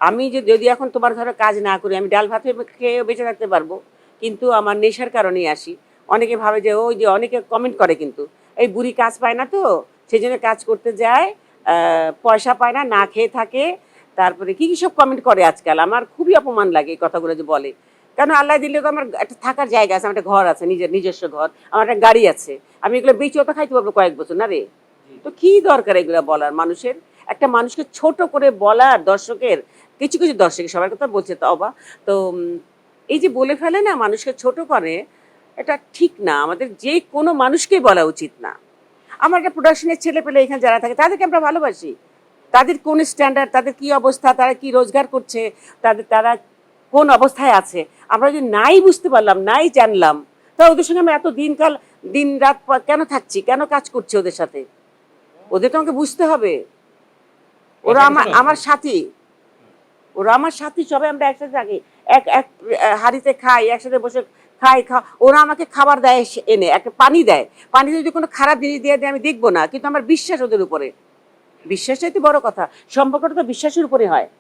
আমি যদি এখন তোমার ঘরে কাজ না করি, আমি ডাল ভাত খেয়ে বেঁচে থাকতে পারবো, কিন্তু আমার নেশার কারণেই আসি। অনেকে ভাবে যে ওই যে অনেকে কমেন্ট করে, কিন্তু এই বুড়ি কাজ পায় না, তো সেই জন্য কাজ করতে যায়, পয়সা পায় না, না খেয়ে থাকে। তারপরে কি কি সব কমেন্ট করে আজকাল, আমার খুবই অপমান লাগে এই কথাগুলো যে বলে। কেন আল্লাহ দিলে তো আমার একটা থাকার জায়গা আছে, আমার একটা ঘর আছে, নিজস্ব ঘর, আমার একটা গাড়ি আছে, আমি এগুলো বেঁচেও তো খাইতে পারবো কয়েক বছর, না রে? তো কি দরকার এগুলো বলার মানুষের? একটা মানুষকে ছোট করে বলার, দর্শকের, কিছু কিছু দর্শক, সবার কথা বলছে তো অবা। তো এই যে বলে ফেলে না, মানুষকে ছোট করে, এটা ঠিক না। আমাদের যে কোনো মানুষকেই বলা উচিত না। আমার একটা প্রোডাকশনের ছেলে পেলে এখানে যারা থাকে তাদেরকে আমরা ভালোবাসি। তাদের কোন স্ট্যান্ডার্ড, তাদের কি অবস্থা, তারা কি রোজগার করছে, তারা কোন অবস্থায় আছে, আমরা যদি নাই বুঝতে পারলাম, নাই জানলাম, তা ওদের সঙ্গে আমি এত দিন রাত কেন থাকছি, কেন কাজ করছি ওদের সাথে? ওদের তো আমাকে বুঝতে হবে। ওরা আমার আমার সাথী, ওরা আমার সাথী, সবাই আমরা একসাথে থাকি, এক এক হাঁড়িতে খাই, একসাথে বসে ওরা আমাকে খাবার দেয়, এনে একটা পানি দেয়, পানি যদি কোনো খারাপ জিনিস দিয়ে দেয় আমি দেখবো না, কিন্তু আমার বিশ্বাস ওদের উপরে। বিশ্বাসটাই তো বড় কথা, সম্পর্কটা তো বিশ্বাসের উপরে হয়।